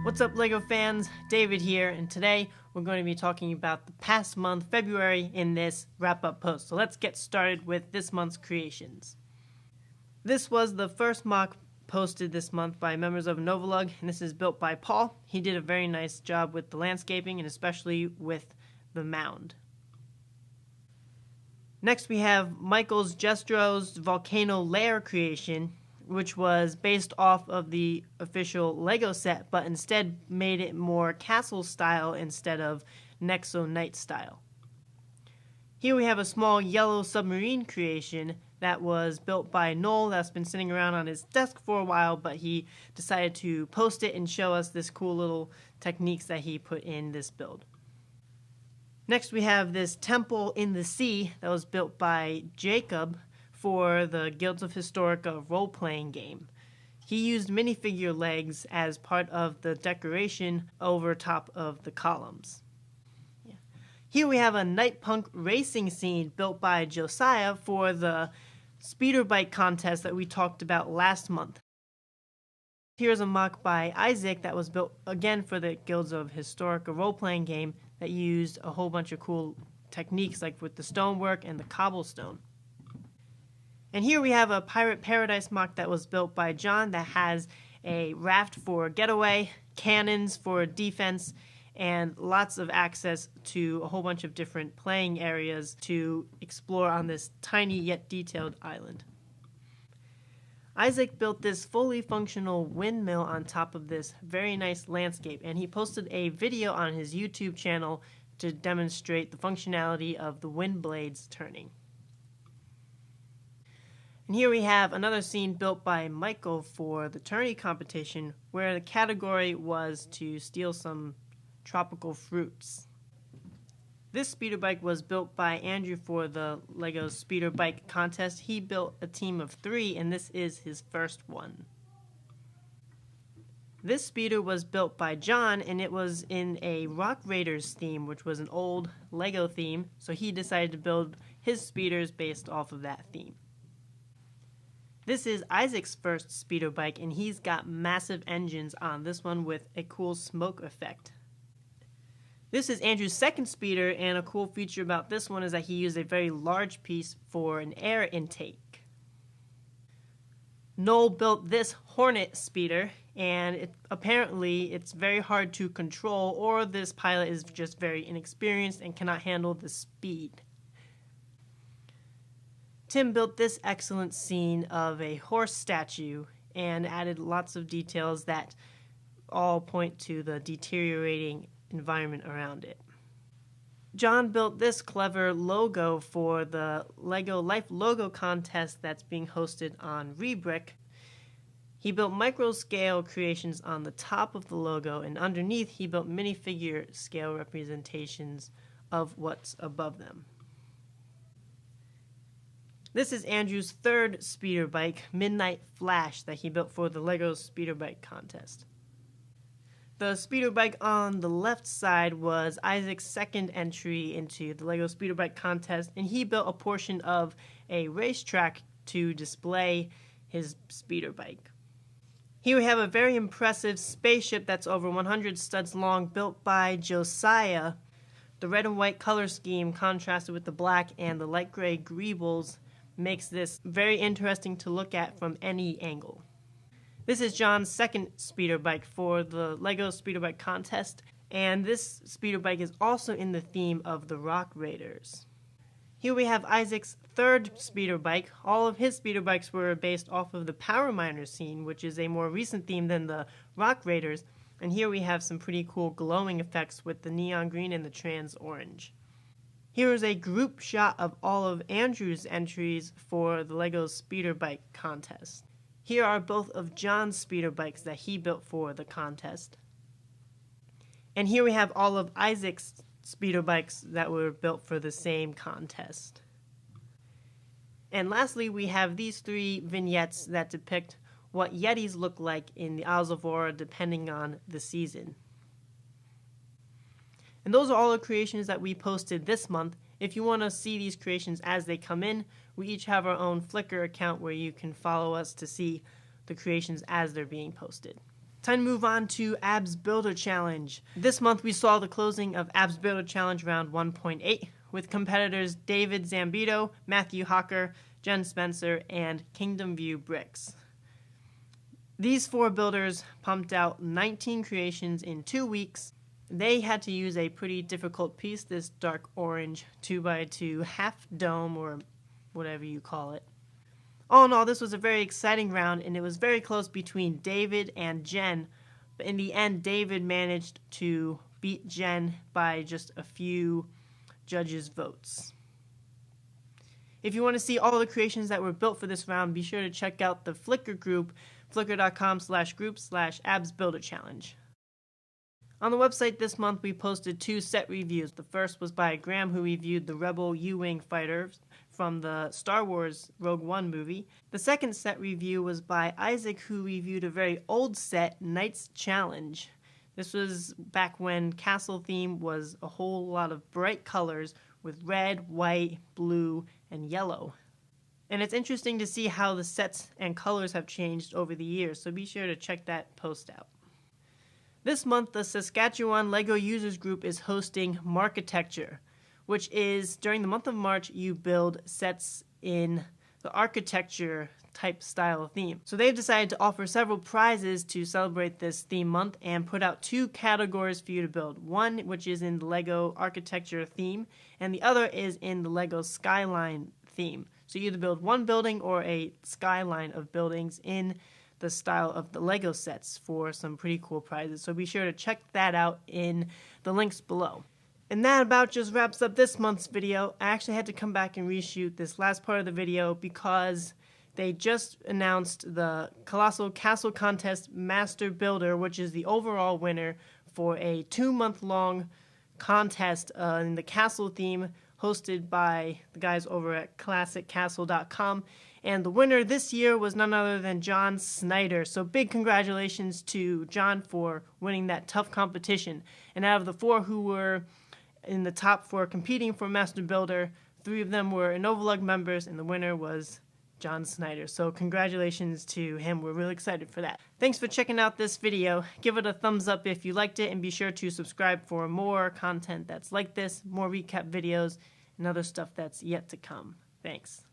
What's up, LEGO fans? David here, and today we're going to be talking about the past month, February, in this wrap-up post. So let's get started with this month's creations. This was the first mock posted this month by members of InnovaLUG, and this is built by Paul. He did a very nice job with the landscaping, and especially with the mound. Next we have Michael's Jestro's volcano lair creation, which was based off of the official LEGO set, but instead made it more castle style instead of Nexo Knight style. Here we have a small yellow submarine creation that was built by Noel that's been sitting around on his desk for a while, but he decided to post it and show us this cool little techniques that he put in this build. Next we have this temple in the sea that was built by Jacob for the Guilds of Historica role-playing game. He used minifigure legs as part of the decoration over top of the columns. Here we have a Night Punk racing scene built by Josiah for the speeder bike contest that we talked about last month. Here's a mock by Isaac that was built again for the Guilds of Historica role-playing game that used a whole bunch of cool techniques like with the stonework and the cobblestone. And here we have a Pirate Paradise mock that was built by John that has a raft for getaway, cannons for defense, and lots of access to a whole bunch of different playing areas to explore on this tiny yet detailed island. Isaac built this fully functional windmill on top of this very nice landscape, and he posted a video on his YouTube channel to demonstrate the functionality of the wind blades turning. And here we have another scene built by Michael for the tourney competition where the category was to steal some tropical fruits. This speeder bike was built by Andrew for the LEGO speeder bike contest. He built a team of 3 and this is his first one. This speeder was built by John and it was in a Rock Raiders theme, which was an old LEGO theme, so he decided to build his speeders based off of that theme. This is Isaac's first speeder bike, and he's got massive engines on this one with a cool smoke effect. This is Andrew's second speeder, and a cool feature about this one is that he used a very large piece for an air intake. Noel built this Hornet speeder, and apparently it's very hard to control, or this pilot is just very inexperienced and cannot handle the speed. Tim built this excellent scene of a horse statue and added lots of details that all point to the deteriorating environment around it. John built this clever logo for the LEGO Life Logo contest that's being hosted on Rebrick. He built micro-scale creations on the top of the logo, and underneath he built minifigure scale representations of what's above them. This is Andrew's third speeder bike, Midnight Flash, that he built for the LEGO Speeder Bike contest. The speeder bike on the left side was Isaac's second entry into the LEGO Speeder Bike contest, and he built a portion of a racetrack to display his speeder bike. Here we have a very impressive spaceship that's over 100 studs long, built by Josiah. The red and white color scheme contrasted with the black and the light gray greebles makes this very interesting to look at from any angle. This is John's second speeder bike for the LEGO Speeder Bike contest, and this speeder bike is also in the theme of the Rock Raiders. Here we have Isaac's third speeder bike. All of his speeder bikes were based off of the Power Miners scene, which is a more recent theme than the Rock Raiders, and here we have some pretty cool glowing effects with the neon green and the trans orange. Here is a group shot of all of Andrew's entries for the LEGO Speeder Bike contest. Here are both of John's speeder bikes that he built for the contest. And here we have all of Isaac's speeder bikes that were built for the same contest. And lastly, we have these 3 vignettes that depict what Yetis look like in the Isles of Aura depending on the season. And those are all the creations that we posted this month. If you want to see these creations as they come in, we each have our own Flickr account where you can follow us to see the creations as they're being posted. Time to move on to Abs Builder Challenge. This month we saw the closing of Abs Builder Challenge round 1.8 with competitors David Zambito, Matthew Hawker, Jen Spencer, and Kingdom View Bricks. These 4 builders pumped out 19 creations in 2 weeks. They had to use a pretty difficult piece, this dark orange 2x2 half dome, or whatever you call it. All in all, this was a very exciting round, and it was very close between David and Jen, but in the end, David managed to beat Jen by just a few judges' votes. If you want to see all the creations that were built for this round, be sure to check out the Flickr group, flickr.com/group/absbuilderchallenge. On the website this month, we posted 2 set reviews. The first was by Graham, who reviewed the Rebel U-Wing fighter from the Star Wars Rogue One movie. The second set review was by Isaac, who reviewed a very old set, Knight's Challenge. This was back when Castle theme was a whole lot of bright colors with red, white, blue, and yellow. And it's interesting to see how the sets and colors have changed over the years, so be sure to check that post out. This month, the Saskatchewan LEGO Users Group is hosting Marchitecture, which is, during the month of March, you build sets in the architecture type style theme. So they've decided to offer several prizes to celebrate this theme month and put out 2 categories for you to build. One, which is in the LEGO architecture theme, and the other is in the LEGO skyline theme. So you either build one building or a skyline of buildings in the style of the LEGO sets for some pretty cool prizes. So be sure to check that out in the links below. And that about just wraps up this month's video. I actually had to come back and reshoot this last part of the video because they just announced the Colossal Castle Contest Master Builder, which is the overall winner for a 2-month-long contest in the castle theme hosted by the guys over at ClassicCastle.com. And the winner this year was none other than John Snyder. So big congratulations to John for winning that tough competition. And out of the 4 who were in the top for competing for Master Builder, 3 of them were InnovaLUG members, and the winner was John Snyder. So congratulations to him. We're really excited for that. Thanks for checking out this video. Give it a thumbs up if you liked it, and be sure to subscribe for more content that's like this, more recap videos, and other stuff that's yet to come. Thanks.